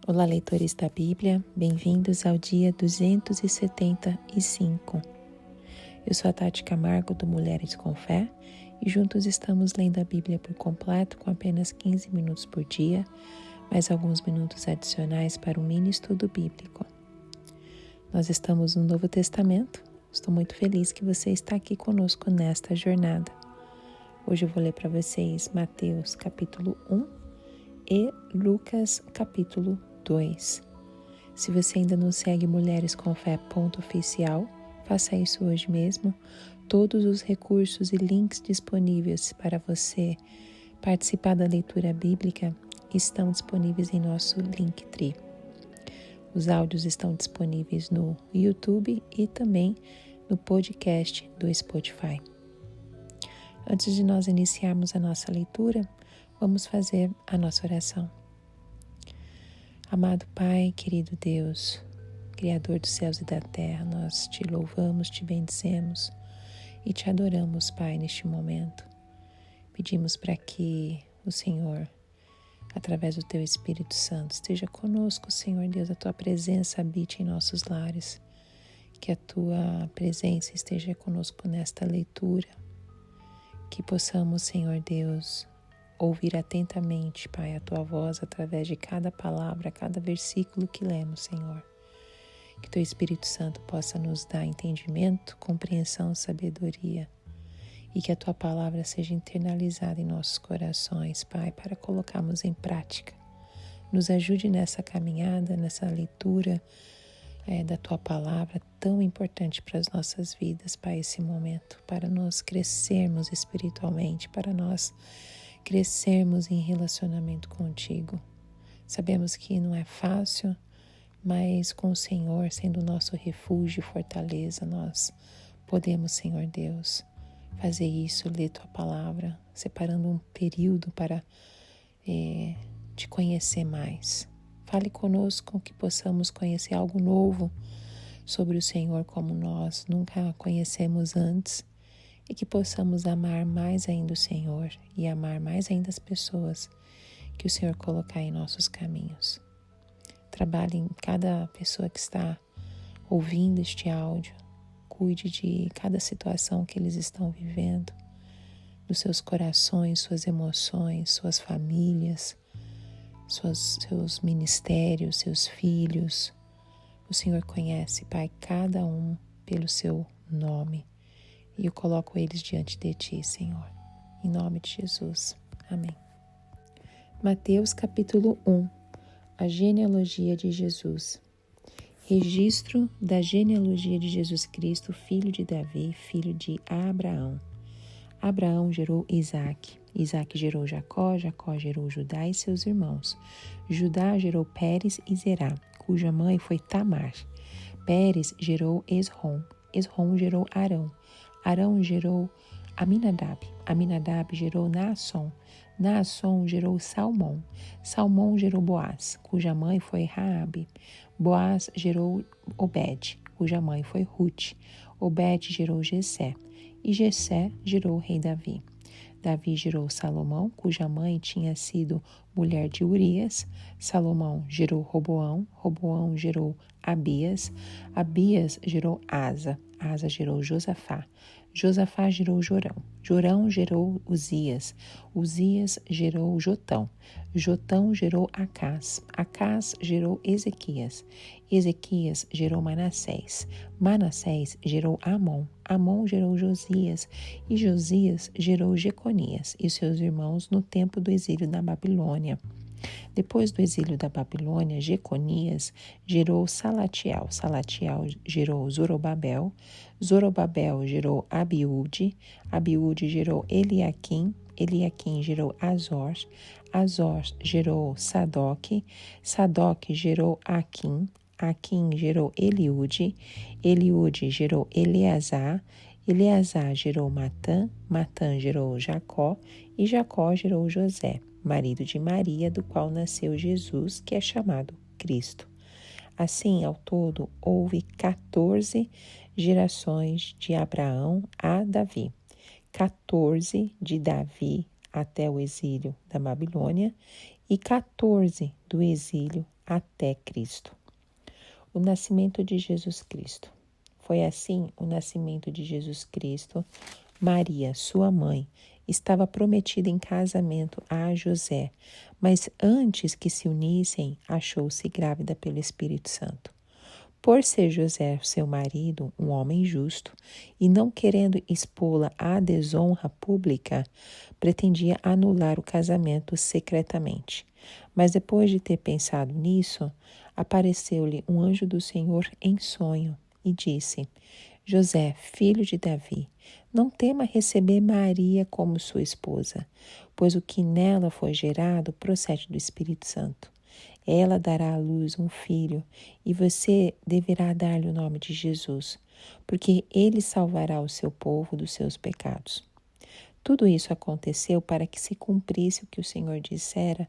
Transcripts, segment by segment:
Olá, leitores da Bíblia, bem-vindos ao dia 275. Eu sou a Tati Camargo do Mulheres com Fé e juntos estamos lendo a Bíblia por completo com apenas 15 minutos por dia, mais alguns minutos adicionais para um mini estudo bíblico. Nós estamos no Novo Testamento, estou muito feliz que você está aqui conosco nesta jornada. Hoje eu vou ler para vocês Mateus capítulo 1 e Lucas capítulo 2. Se você ainda não segue Mulheres com Fé @oficial, faça isso hoje mesmo. Todos os recursos e links disponíveis para você participar da leitura bíblica estão disponíveis em nosso Linktree. Os áudios estão disponíveis no YouTube e também no podcast do Spotify. Antes de nós iniciarmos a nossa leitura, vamos fazer a nossa oração. Amado Pai, querido Deus, Criador dos céus e da terra, nós te louvamos, te bendizemos e te adoramos, Pai, neste momento. Pedimos para que o Senhor, através do Teu Espírito Santo, esteja conosco, Senhor Deus, a Tua presença habite em nossos lares, que a Tua presença esteja conosco nesta leitura, que possamos, Senhor Deus, ouvir atentamente, Pai, a Tua voz através de cada palavra, cada versículo que lemos, Senhor. Que Teu Espírito Santo possa nos dar entendimento, compreensão, sabedoria e que a Tua palavra seja internalizada em nossos corações, Pai, para colocarmos em prática. Nos ajude nessa caminhada, nessa leitura da Tua palavra tão importante para as nossas vidas, Pai, esse momento, para nós crescermos espiritualmente, para nós crescermos em relacionamento contigo. Sabemos que não é fácil, mas com o Senhor sendo o nosso refúgio e fortaleza, nós podemos, Senhor Deus, fazer isso, ler Tua palavra, separando um período para te conhecer mais. Fale conosco que possamos conhecer algo novo sobre o Senhor como nós nunca conhecemos antes, e que possamos amar mais ainda o Senhor e amar mais ainda as pessoas que o Senhor colocar em nossos caminhos. Trabalhe em cada pessoa que está ouvindo este áudio, cuide de cada situação que eles estão vivendo, dos seus corações, suas emoções, suas famílias, seus ministérios, seus filhos. O Senhor conhece, Pai, cada um pelo seu nome. E eu coloco eles diante de Ti, Senhor. Em nome de Jesus. Amém. Mateus capítulo 1. A genealogia de Jesus. Registro da genealogia de Jesus Cristo, filho de Davi, filho de Abraão. Abraão gerou Isaque. Isaque gerou Jacó, Jacó gerou Judá e seus irmãos. Judá gerou Pérez e Zerá, cuja mãe foi Tamar. Pérez gerou Esrom. Esrom gerou Arão. Arão gerou Aminadab. Aminadab gerou Naasson. Naasson gerou Salmão. Salmão gerou Boaz, cuja mãe foi Raabe. Boaz gerou Obed, cuja mãe foi Rute. Obed gerou Jessé. E Jessé gerou o rei Davi. Davi gerou Salomão, cuja mãe tinha sido mulher de Urias. Salomão gerou Roboão. Roboão gerou Abias. Abias gerou Asa. Asa gerou Josafá. Josafá gerou Jorão. Jorão gerou Uzias. Uzias gerou Jotão. Jotão gerou Acás. Acás gerou Ezequias. Ezequias gerou Manassés. Manassés gerou Amon. Amon gerou Josias. E Josias gerou Jeconias e seus irmãos no tempo do exílio da Babilônia. Depois do exílio da Babilônia, Jeconias gerou Salatiel. Salatiel gerou Zorobabel. Zorobabel gerou Abiúde. Abiúde gerou Eliaquim. Eliaquim gerou Azor. Azor gerou Sadoque. Sadoque gerou Aquim. Aquim gerou Eliúde. Eliúde gerou Eleazar. Eleazar gerou Matã. Matã gerou Jacó. E Jacó gerou José, marido de Maria, do qual nasceu Jesus, que é chamado Cristo. Assim, ao todo, houve 14 gerações de Abraão a Davi, 14 de Davi até o exílio da Babilônia e 14 do exílio até Cristo. O nascimento de Jesus Cristo. Foi assim o nascimento de Jesus Cristo. Maria, sua mãe, estava prometida em casamento a José, mas antes que se unissem, achou-se grávida pelo Espírito Santo. Por ser José, seu marido, um homem justo, e não querendo expô-la à desonra pública, pretendia anular o casamento secretamente. Mas depois de ter pensado nisso, apareceu-lhe um anjo do Senhor em sonho e disse: José, filho de Davi, não tema receber Maria como sua esposa, pois o que nela foi gerado procede do Espírito Santo. Ela dará à luz um filho, e você deverá dar-lhe o nome de Jesus, porque ele salvará o seu povo dos seus pecados. Tudo isso aconteceu para que se cumprisse o que o Senhor dissera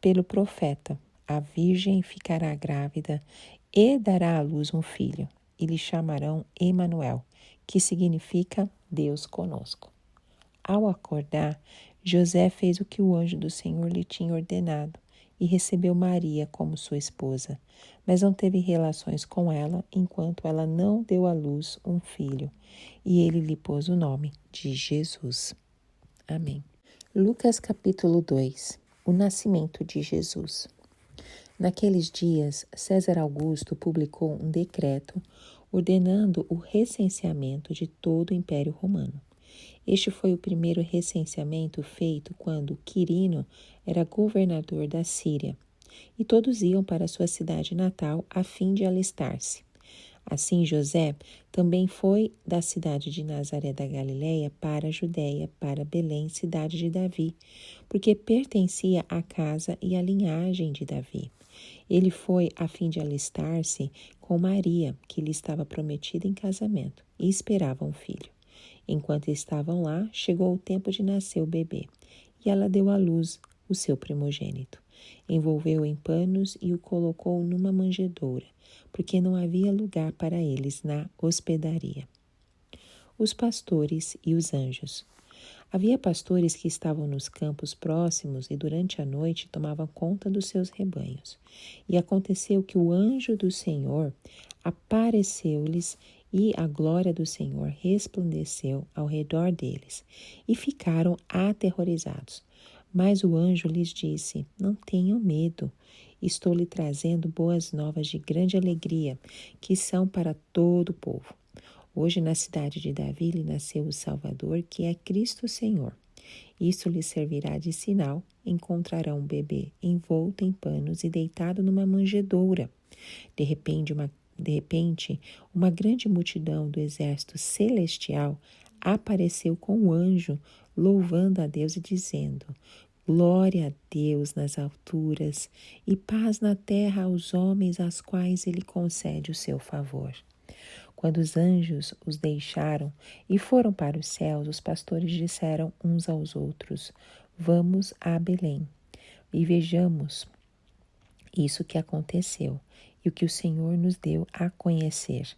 pelo profeta: a virgem ficará grávida e dará à luz um filho, e lhe chamarão Emanuel, que significa Deus conosco. Ao acordar, José fez o que o anjo do Senhor lhe tinha ordenado e recebeu Maria como sua esposa, mas não teve relações com ela enquanto ela não deu à luz um filho, e ele lhe pôs o nome de Jesus. Amém. Lucas capítulo 2. O nascimento de Jesus. Naqueles dias, César Augusto publicou um decreto ordenando o recenseamento de todo o Império Romano. Este foi o primeiro recenseamento feito quando Quirino era governador da Síria, e todos iam para sua cidade natal a fim de alistar-se. Assim, José também foi da cidade de Nazaré da Galileia para a Judéia, para Belém, cidade de Davi, porque pertencia à casa e à linhagem de Davi. Ele foi a fim de alistar-se com Maria, que lhe estava prometida em casamento, e esperava um filho. Enquanto estavam lá, chegou o tempo de nascer o bebê, e ela deu à luz o seu primogênito. Envolveu-o em panos e o colocou numa manjedoura, porque não havia lugar para eles na hospedaria. Os pastores e os anjos. Havia pastores que estavam nos campos próximos e durante a noite tomavam conta dos seus rebanhos. E aconteceu que o anjo do Senhor apareceu-lhes e a glória do Senhor resplandeceu ao redor deles, e ficaram aterrorizados. Mas o anjo lhes disse: não tenham medo, estou lhe trazendo boas novas de grande alegria, que são para todo o povo. Hoje na cidade de Davi lhe nasceu o Salvador, que é Cristo Senhor. Isso lhe servirá de sinal: encontrarão um bebê envolto em panos e deitado numa manjedoura. De repente, uma grande multidão do exército celestial apareceu com o anjo, louvando a Deus e dizendo: glória a Deus nas alturas e paz na terra aos homens aos quais ele concede o seu favor. Quando os anjos os deixaram e foram para os céus, os pastores disseram uns aos outros: vamos a Belém e vejamos isso que aconteceu e o que o Senhor nos deu a conhecer.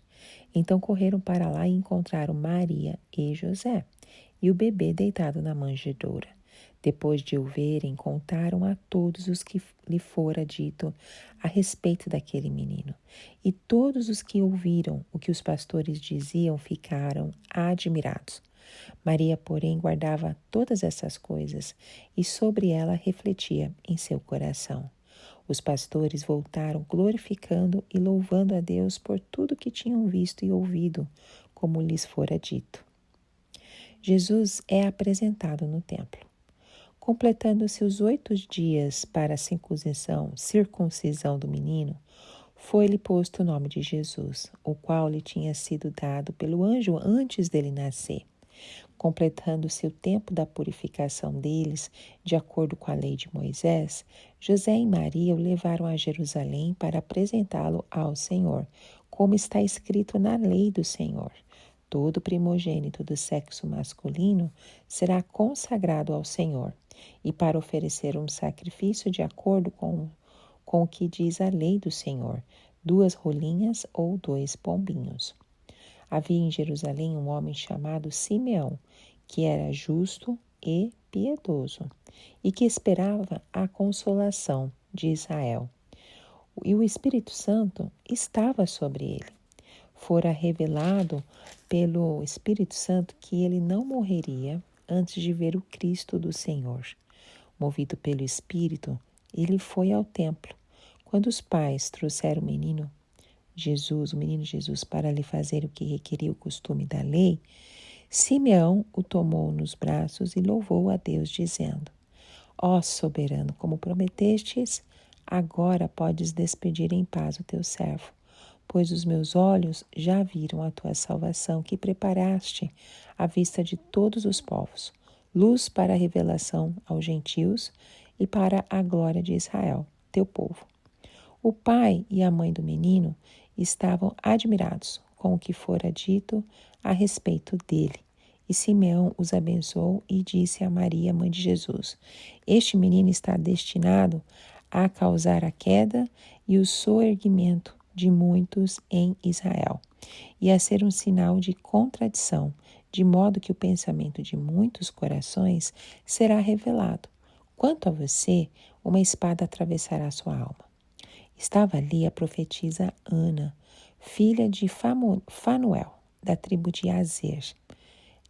Então correram para lá e encontraram Maria e José e o bebê deitado na manjedoura. Depois de o verem, contaram a todos os que lhe fora dito a respeito daquele menino. E todos os que ouviram o que os pastores diziam ficaram admirados. Maria, porém, guardava todas essas coisas e sobre ela refletia em seu coração. Os pastores voltaram glorificando e louvando a Deus por tudo que tinham visto e ouvido, como lhes fora dito. Jesus é apresentado no templo. Completando-se os 8 dias para a circuncisão do menino, foi-lhe posto o nome de Jesus, o qual lhe tinha sido dado pelo anjo antes dele nascer. Completando-se o tempo da purificação deles, de acordo com a lei de Moisés, José e Maria o levaram a Jerusalém para apresentá-lo ao Senhor, como está escrito na lei do Senhor. Todo primogênito do sexo masculino será consagrado ao Senhor, e para oferecer um sacrifício de acordo com o que diz a lei do Senhor, 2 rolinhas ou 2 pombinhos. Havia em Jerusalém um homem chamado Simeão, que era justo e piedoso, e que esperava a consolação de Israel. e o Espírito Santo estava sobre ele. Fora revelado pelo Espírito Santo que ele não morreria antes de ver o Cristo do Senhor. Movido pelo Espírito, ele foi ao templo. Quando os pais trouxeram o menino Jesus, para lhe fazer o que requeria o costume da lei, Simeão o tomou nos braços e louvou a Deus, dizendo: Ó soberano, como prometestes, agora podes despedir em paz o teu servo, pois os meus olhos já viram a tua salvação que preparaste à vista de todos os povos, luz para a revelação aos gentios e para a glória de Israel, teu povo. O pai e a mãe do menino estavam admirados com o que fora dito a respeito dele. E Simeão os abençoou e disse a Maria, mãe de Jesus: Este menino está destinado a causar a queda e o soerguimento de muitos em Israel, e a ser um sinal de contradição, de modo que o pensamento de muitos corações será revelado. Quanto a você, uma espada atravessará sua alma. Estava ali a profetisa Ana, filha de Fanuel, da tribo de Azer.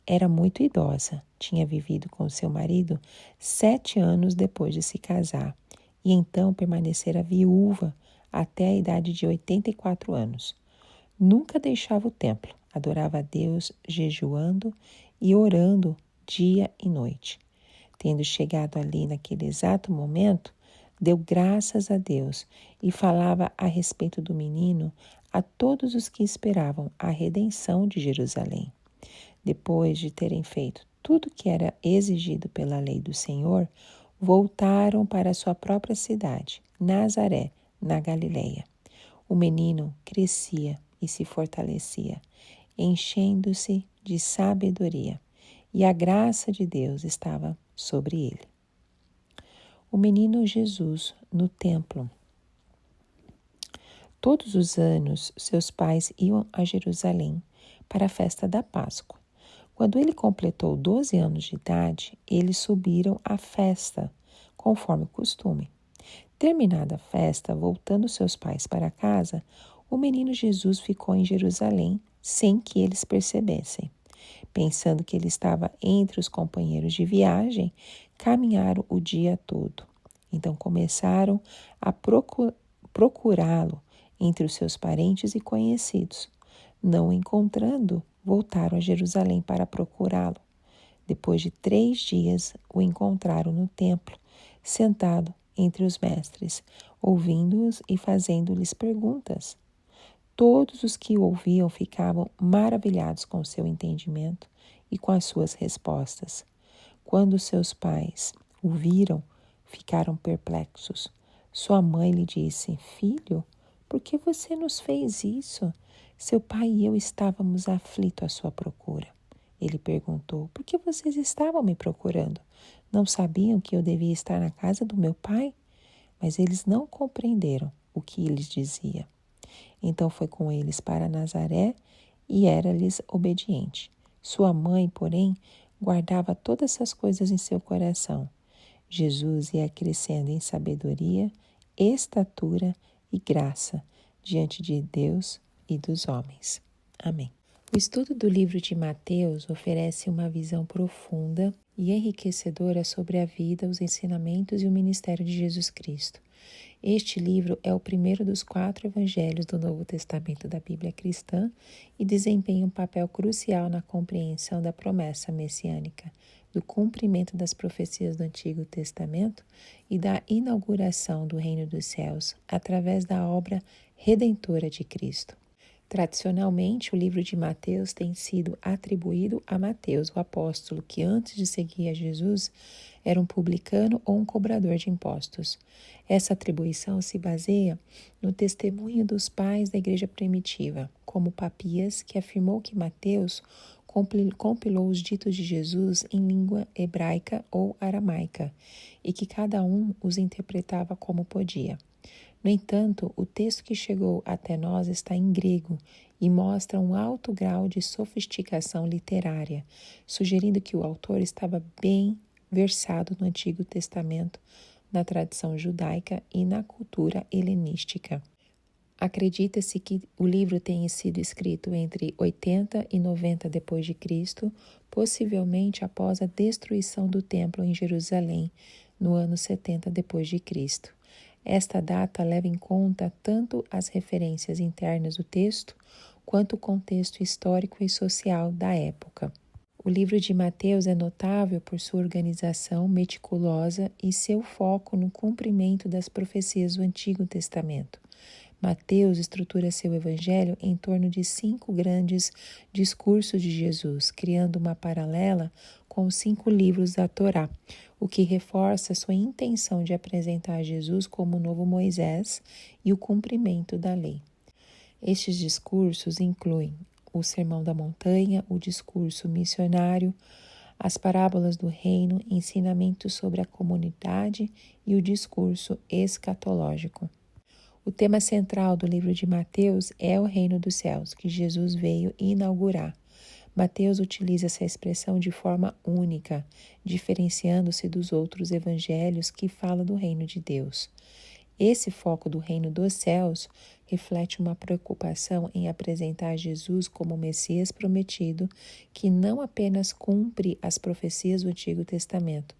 Era muito idosa, tinha vivido com seu marido 7 anos depois de se casar, e então permanecera viúva até a idade de 84 anos. Nunca deixava o templo, adorava a Deus jejuando e orando dia e noite. Tendo chegado ali naquele exato momento, deu graças a Deus e falava a respeito do menino a todos os que esperavam a redenção de Jerusalém. Depois de terem feito tudo o que era exigido pela lei do Senhor, voltaram para sua própria cidade, Nazaré, na Galileia. O menino crescia e se fortalecia, enchendo-se de sabedoria, e a graça de Deus estava sobre ele. O menino Jesus no templo. Todos os anos, seus pais iam a Jerusalém para a festa da Páscoa. Quando ele completou 12 anos de idade, eles subiram à festa, conforme o costume. Terminada a festa, voltando seus pais para casa, o menino Jesus ficou em Jerusalém sem que eles percebessem. Pensando que ele estava entre os companheiros de viagem, caminharam o dia todo. Então começaram a procurá-lo entre os seus parentes e conhecidos. Não o encontrando, voltaram a Jerusalém para procurá-lo. Depois de 3 dias, o encontraram no templo, sentado entre os mestres, ouvindo-os e fazendo-lhes perguntas. Todos os que o ouviam ficavam maravilhados com o seu entendimento e com as suas respostas. Quando seus pais o viram, ficaram perplexos. Sua mãe lhe disse: Filho, por que você nos fez isso? Seu pai e eu estávamos aflitos à sua procura. Ele perguntou: Por que vocês estavam me procurando? Não sabiam que eu devia estar na casa do meu pai? Mas eles não compreenderam o que lhes dizia. Então foi com eles para Nazaré e era-lhes obediente. Sua mãe, porém, guardava todas essas coisas em seu coração. Jesus ia crescendo em sabedoria, estatura e graça diante de Deus e dos homens. Amém. O estudo do livro de Mateus oferece uma visão profunda e enriquecedora sobre a vida, os ensinamentos e o ministério de Jesus Cristo. Este livro é o primeiro dos 4 evangelhos do Novo Testamento da Bíblia cristã e desempenha um papel crucial na compreensão da promessa messiânica, do cumprimento das profecias do Antigo Testamento e da inauguração do Reino dos Céus através da obra redentora de Cristo. Tradicionalmente, o livro de Mateus tem sido atribuído a Mateus, o apóstolo, que antes de seguir a Jesus era um publicano ou um cobrador de impostos. Essa atribuição se baseia no testemunho dos pais da igreja primitiva, como Papias, que afirmou que Mateus compilou os ditos de Jesus em língua hebraica ou aramaica e que cada um os interpretava como podia. No entanto, o texto que chegou até nós está em grego e mostra um alto grau de sofisticação literária, sugerindo que o autor estava bem versado no Antigo Testamento, na tradição judaica e na cultura helenística. Acredita-se que o livro tenha sido escrito entre 80 e 90 depois de Cristo, possivelmente após a destruição do templo em Jerusalém, no ano 70 depois de Cristo. Esta data leva em conta tanto as referências internas do texto, quanto o contexto histórico e social da época. O livro de Mateus é notável por sua organização meticulosa e seu foco no cumprimento das profecias do Antigo Testamento. Mateus estrutura seu evangelho em torno de 5 grandes discursos de Jesus, criando uma paralela com os 5 livros da Torá, o que reforça sua intenção de apresentar Jesus como o novo Moisés e o cumprimento da lei. Estes discursos incluem o Sermão da Montanha, o discurso missionário, as parábolas do reino, ensinamentos sobre a comunidade e o discurso escatológico. O tema central do livro de Mateus é o reino dos céus, que Jesus veio inaugurar. Mateus utiliza essa expressão de forma única, diferenciando-se dos outros evangelhos que falam do reino de Deus. Esse foco do reino dos céus reflete uma preocupação em apresentar Jesus como o Messias prometido, que não apenas cumpre as profecias do Antigo Testamento,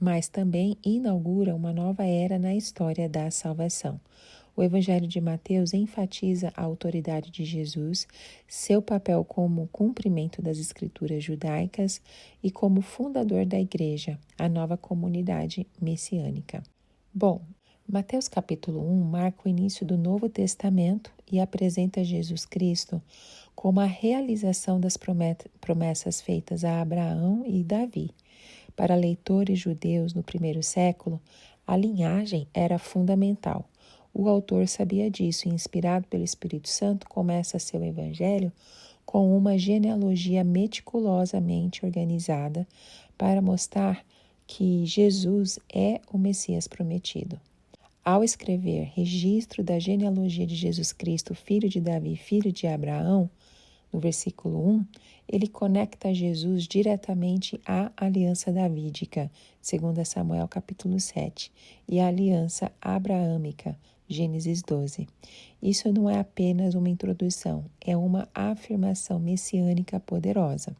mas também inaugura uma nova era na história da salvação. O Evangelho de Mateus enfatiza a autoridade de Jesus, seu papel como cumprimento das escrituras judaicas e como fundador da igreja, a nova comunidade messiânica. Bom, Mateus capítulo 1 marca o início do Novo Testamento e apresenta Jesus Cristo como a realização das promessas feitas a Abraão e Davi. Para leitores judeus no primeiro século, a linhagem era fundamental. O autor sabia disso e, inspirado pelo Espírito Santo, começa seu evangelho com uma genealogia meticulosamente organizada para mostrar que Jesus é o Messias prometido. Ao escrever registro da genealogia de Jesus Cristo, filho de Davi, filho de Abraão, no versículo 1, ele conecta Jesus diretamente à aliança davídica, segundo Samuel capítulo 7, e à aliança abraâmica, Gênesis 12. Isso não é apenas uma introdução, é uma afirmação messiânica poderosa.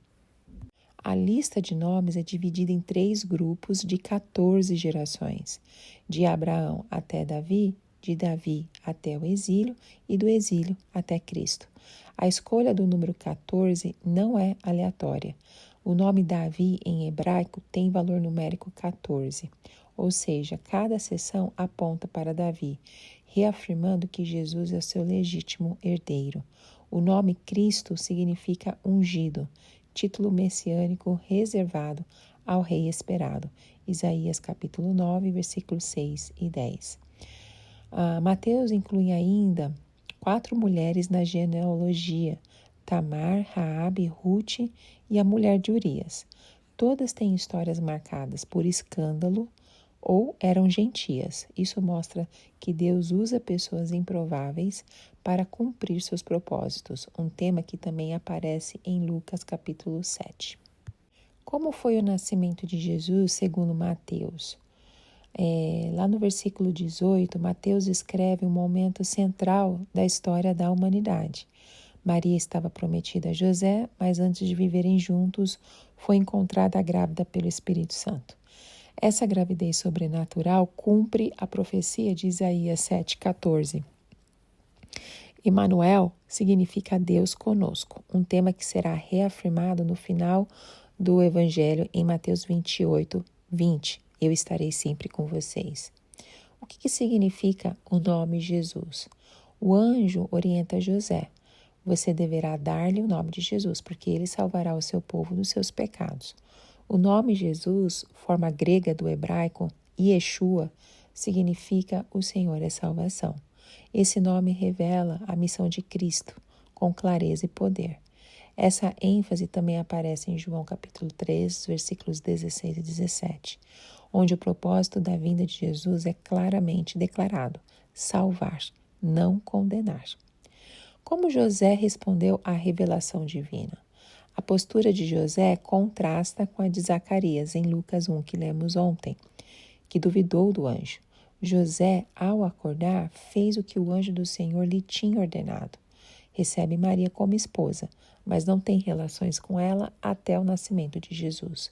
A lista de nomes é dividida em 3 grupos de 14 gerações, de Abraão até Davi, de Davi até o exílio e do exílio até Cristo. A escolha do número 14 não é aleatória. O nome Davi em hebraico tem valor numérico 14, ou seja, cada seção aponta para Davi, reafirmando que Jesus é o seu legítimo herdeiro. O nome Cristo significa ungido, título messiânico reservado ao rei esperado. Isaías capítulo 9, versículos 6 e 10. Mateus inclui ainda 4 mulheres na genealogia: Tamar, Raabe, Ruth e a mulher de Urias. Todas têm histórias marcadas por escândalo ou eram gentias. Isso mostra que Deus usa pessoas improváveis para cumprir seus propósitos, um tema que também aparece em Lucas capítulo 7. Como foi o nascimento de Jesus segundo Mateus? Lá no versículo 18, Mateus escreve um momento central da história da humanidade. Maria estava prometida a José, mas antes de viverem juntos, foi encontrada grávida pelo Espírito Santo. Essa gravidez sobrenatural cumpre a profecia de Isaías 7,14. Emanuel significa Deus conosco, um tema que será reafirmado no final do Evangelho em Mateus 28, 20. Eu estarei sempre com vocês. O que significa o nome Jesus? O anjo orienta José. Você deverá dar-lhe o nome de Jesus, porque ele salvará o seu povo dos seus pecados. O nome Jesus, forma grega do hebraico, Yeshua, significa o Senhor é salvação. Esse nome revela a missão de Cristo, com clareza e poder. Essa ênfase também aparece em João capítulo 3, versículos 16 e 17, onde o propósito da vinda de Jesus é claramente declarado: salvar, não condenar. Como José respondeu à revelação divina? A postura de José contrasta com a de Zacarias, em Lucas 1, que lemos ontem. que duvidou do anjo. José, ao acordar, fez o que o anjo do Senhor lhe tinha ordenado. Recebe Maria como esposa, mas não tem relações com ela até o nascimento de Jesus.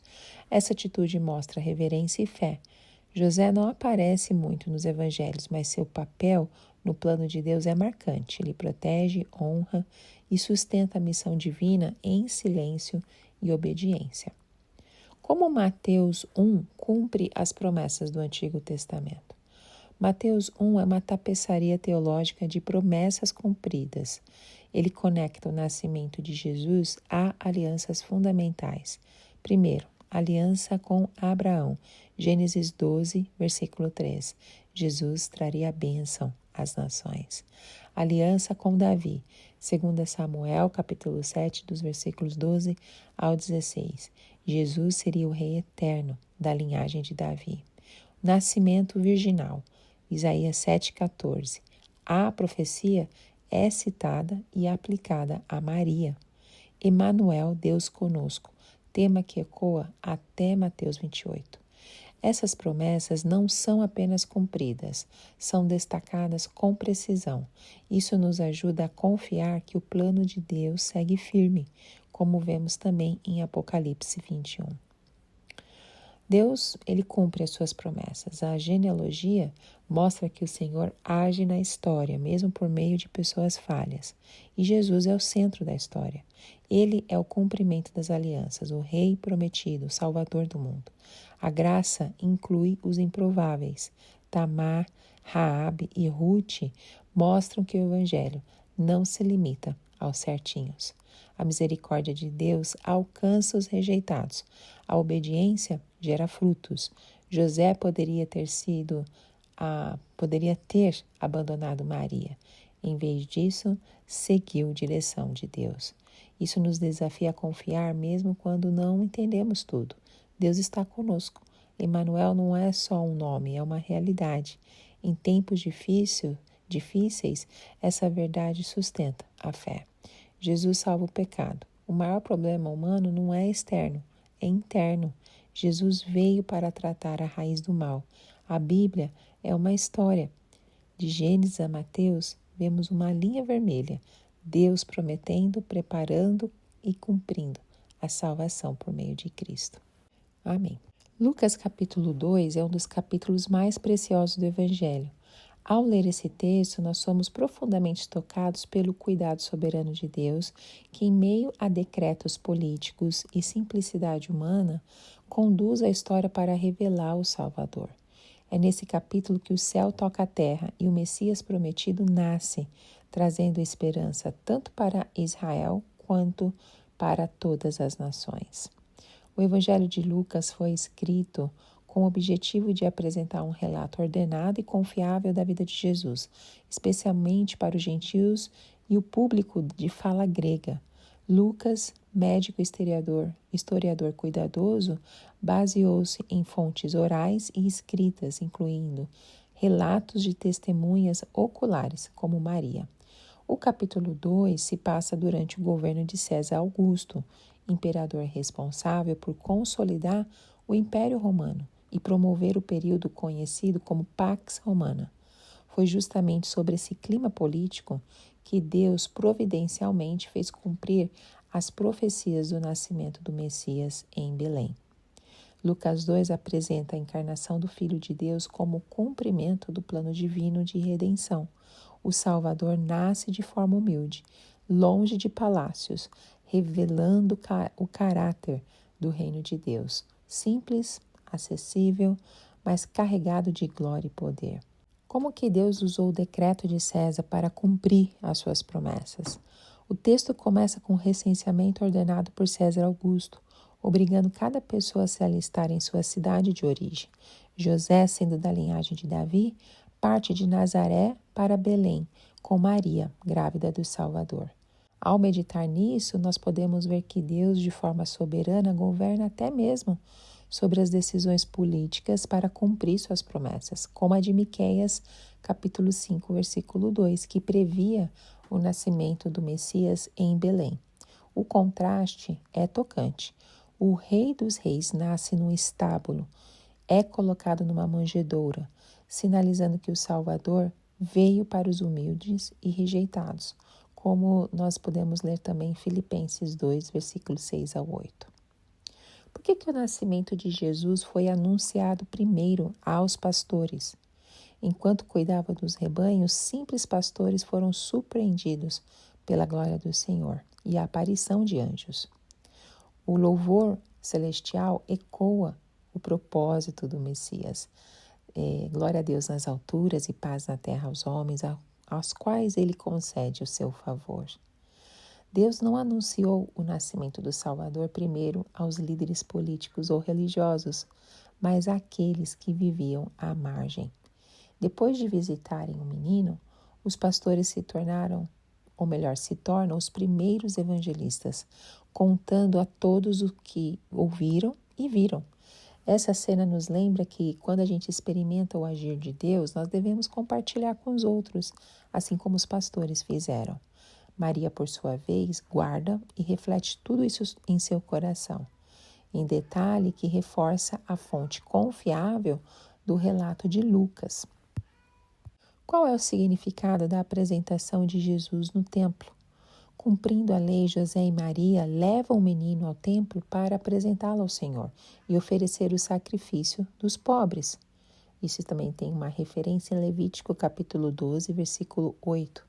Essa atitude mostra reverência e fé. José não aparece muito nos evangelhos, mas seu papel no plano de Deus é marcante. Ele protege, honra e sustenta a missão divina em silêncio e obediência. Como Mateus 1 cumpre as promessas do Antigo Testamento? Mateus 1 é uma tapeçaria teológica de promessas cumpridas. Ele conecta o nascimento de Jesus a alianças fundamentais. Primeiro, aliança com Abraão. Gênesis 12, versículo 3. Jesus traria a bênção às nações. Aliança com Davi. 2 Samuel, capítulo 7, dos versículos 12 ao 16. Jesus seria o rei eterno da linhagem de Davi. Nascimento virginal. Isaías 7,14. A profecia é citada e aplicada a Maria. Emanuel, Deus conosco, tema que ecoa até Mateus 28. Essas promessas não são apenas cumpridas, são destacadas com precisão. Isso nos ajuda a confiar que o plano de Deus segue firme, como vemos também em Apocalipse 21. Deus, ele cumpre as suas promessas. A genealogia mostra que o Senhor age na história, mesmo por meio de pessoas falhas. E Jesus é o centro da história. Ele é o cumprimento das alianças, o Rei prometido, o Salvador do mundo. A graça inclui os improváveis. Tamar, Raabe e Ruth mostram que o Evangelho não se limita aos certinhos. A misericórdia de Deus alcança os rejeitados. A obediência gera frutos. José poderia ter abandonado Maria. Em vez disso, seguiu a direção de Deus. Isso nos desafia a confiar mesmo quando não entendemos tudo. Deus está conosco. Emanuel não é só um nome, é uma realidade. Em tempos difíceis, essa verdade sustenta a fé. Jesus salva o pecado. O maior problema humano não é externo, é interno. Jesus veio para tratar a raiz do mal. A Bíblia é uma história. De Gênesis a Mateus, vemos uma linha vermelha. Deus prometendo, preparando e cumprindo a salvação por meio de Cristo. Amém. Lucas capítulo 2 é um dos capítulos mais preciosos do Evangelho. Ao ler esse texto, nós somos profundamente tocados pelo cuidado soberano de Deus, que em meio a decretos políticos e simplicidade humana, conduz a história para revelar o Salvador. É nesse capítulo que o céu toca a terra e o Messias prometido nasce, trazendo esperança tanto para Israel quanto para todas as nações. O Evangelho de Lucas foi escrito com o objetivo de apresentar um relato ordenado e confiável da vida de Jesus, especialmente para os gentios e o público de fala grega. Lucas, médico historiador cuidadoso, baseou-se em fontes orais e escritas, incluindo relatos de testemunhas oculares, como Maria. O capítulo 2 se passa durante o governo de César Augusto, imperador responsável por consolidar o Império Romano e promover o período conhecido como Pax Romana. Foi justamente sobre esse clima político que Deus providencialmente fez cumprir as profecias do nascimento do Messias em Belém. Lucas 2 apresenta a encarnação do Filho de Deus como cumprimento do plano divino de redenção. O Salvador nasce de forma humilde, longe de palácios, revelando o caráter do reino de Deus, simples, acessível, mas carregado de glória e poder. Como que Deus usou o decreto de César para cumprir as suas promessas? O texto começa com o recenseamento ordenado por César Augusto, obrigando cada pessoa a se alistar em sua cidade de origem. José, sendo da linhagem de Davi, parte de Nazaré para Belém, com Maria, grávida do Salvador. Ao meditar nisso, nós podemos ver que Deus, de forma soberana, governa até mesmo sobre as decisões políticas para cumprir suas promessas, como a de Miqueias, capítulo 5, versículo 2, que previa o nascimento do Messias em Belém. O contraste é tocante. O Rei dos Reis nasce num estábulo é colocado numa manjedoura, sinalizando que o Salvador veio para os humildes e rejeitados, como nós podemos ler também em Filipenses 2, versículos 6 ao 8. Por que o nascimento de Jesus foi anunciado primeiro aos pastores? Enquanto cuidava dos rebanhos, simples pastores foram surpreendidos pela glória do Senhor e a aparição de anjos. O louvor celestial ecoa o propósito do Messias. Glória a Deus nas alturas e paz na terra aos homens, aos quais ele concede o seu favor. Deus não anunciou o nascimento do Salvador primeiro aos líderes políticos ou religiosos, mas àqueles que viviam à margem. Depois de visitarem o menino, os pastores se tornam os primeiros evangelistas, contando a todos o que ouviram e viram. Essa cena nos lembra que, quando a gente experimenta o agir de Deus, nós devemos compartilhar com os outros, assim como os pastores fizeram. Maria, por sua vez, guarda e reflete tudo isso em seu coração, em detalhe que reforça a fonte confiável do relato de Lucas. Qual é o significado da apresentação de Jesus no templo? Cumprindo a lei, José e Maria levam o menino ao templo para apresentá-lo ao Senhor e oferecer o sacrifício dos pobres. Isso também tem uma referência em Levítico capítulo 12, versículo 8.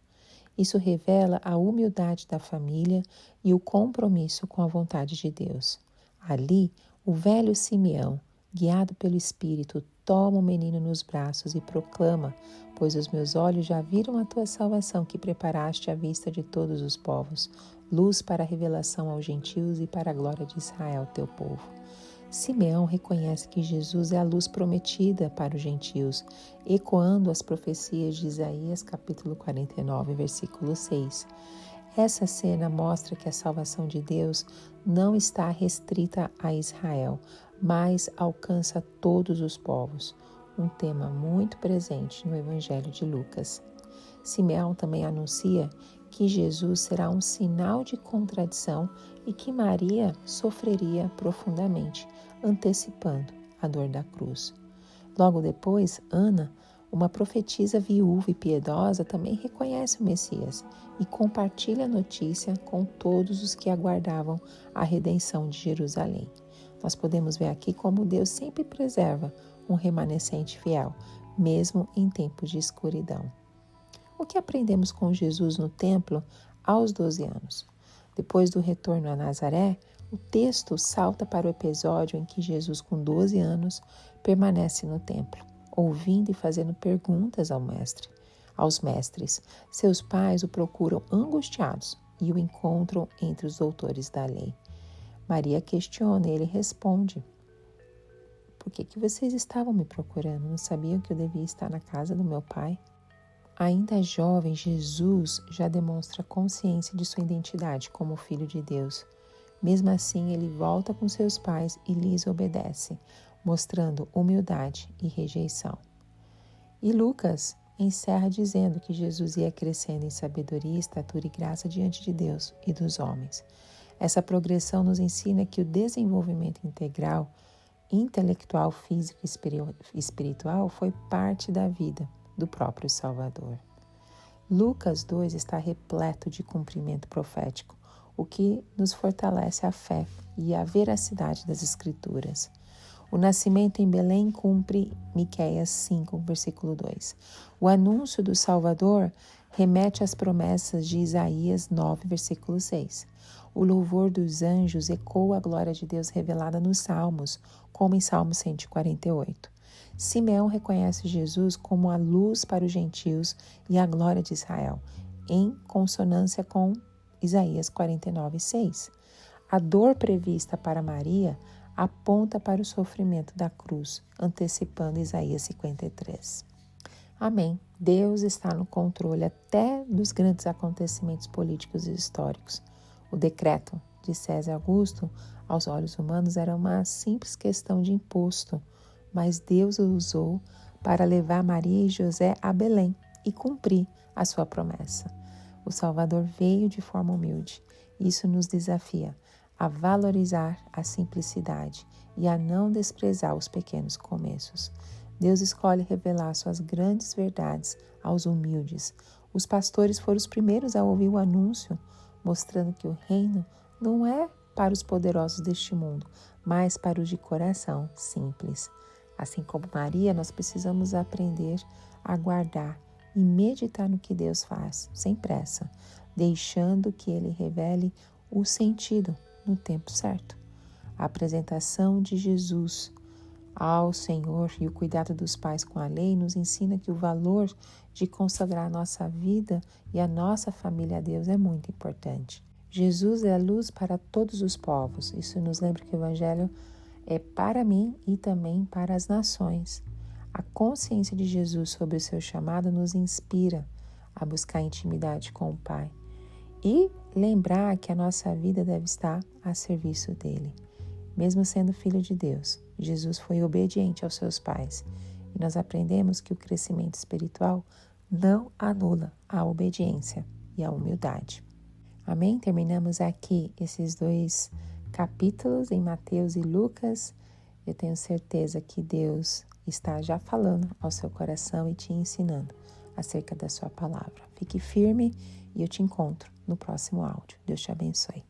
Isso revela a humildade da família e o compromisso com a vontade de Deus. Ali, o velho Simeão, guiado pelo Espírito, toma o menino nos braços e proclama: pois os meus olhos já viram a tua salvação que preparaste à vista de todos os povos, luz para a revelação aos gentios e para a glória de Israel, teu povo. Simeão reconhece que Jesus é a luz prometida para os gentios, ecoando as profecias de Isaías, capítulo 49, versículo 6. Essa cena mostra que a salvação de Deus não está restrita a Israel, mas alcança todos os povos, um tema muito presente no Evangelho de Lucas. Simeão também anuncia que Jesus será um sinal de contradição e que Maria sofreria profundamente, antecipando a dor da cruz. Logo depois, Ana, uma profetisa viúva e piedosa, também reconhece o Messias e compartilha a notícia com todos os que aguardavam a redenção de Jerusalém. Nós podemos ver aqui como Deus sempre preserva um remanescente fiel, mesmo em tempos de escuridão. O que aprendemos com Jesus no templo aos 12 anos? Depois do retorno a Nazaré, o texto salta para o episódio em que Jesus, com 12 anos, permanece no templo, ouvindo e fazendo perguntas aos mestres. Seus pais o procuram angustiados e o encontram entre os doutores da lei. Maria questiona e ele responde: por que vocês estavam me procurando? Não sabiam que eu devia estar na casa do meu pai? Ainda jovem, Jesus já demonstra consciência de sua identidade como filho de Deus. Mesmo assim, ele volta com seus pais e lhes obedece, mostrando humildade e rejeição. E Lucas encerra dizendo que Jesus ia crescendo em sabedoria, estatura e graça diante de Deus e dos homens. Essa progressão nos ensina que o desenvolvimento integral, intelectual, físico e espiritual foi parte da vida do próprio Salvador. Lucas 2 está repleto de cumprimento profético, o que nos fortalece a fé e a veracidade das Escrituras. O nascimento em Belém cumpre Miqueias 5, versículo 2. O anúncio do Salvador remete às promessas de Isaías 9, versículo 6. O louvor dos anjos ecoa a glória de Deus revelada nos Salmos, como em Salmo 148. Simeão reconhece Jesus como a luz para os gentios e a glória de Israel, em consonância com Isaías 49, 6. A dor prevista para Maria aponta para o sofrimento da cruz, antecipando Isaías 53. Amém. Deus está no controle até dos grandes acontecimentos políticos e históricos. O decreto de César Augusto, aos olhos humanos, era uma simples questão de imposto, mas Deus o usou para levar Maria e José a Belém e cumprir a sua promessa. O Salvador veio de forma humilde. Isso nos desafia a valorizar a simplicidade e a não desprezar os pequenos começos. Deus escolhe revelar suas grandes verdades aos humildes. Os pastores foram os primeiros a ouvir o anúncio, mostrando que o reino não é para os poderosos deste mundo, mas para os de coração simples. Assim como Maria, nós precisamos aprender a guardar e meditar no que Deus faz, sem pressa, deixando que Ele revele o sentido no tempo certo. A apresentação de Jesus ao Senhor e o cuidado dos pais com a lei nos ensina que o valor de consagrar a nossa vida e a nossa família a Deus é muito importante. Jesus é a luz para todos os povos. Isso nos lembra que o Evangelho é para mim e também para as nações. A consciência de Jesus sobre o seu chamado nos inspira a buscar intimidade com o Pai e lembrar que a nossa vida deve estar a serviço dele. Mesmo sendo filho de Deus, Jesus foi obediente aos seus pais e nós aprendemos que o crescimento espiritual não anula a obediência e a humildade. Amém? Terminamos aqui esses 2 capítulos em Mateus e Lucas. Eu tenho certeza que Deus está já falando ao seu coração e te ensinando acerca da sua palavra. Fique firme e eu te encontro no próximo áudio. Deus te abençoe.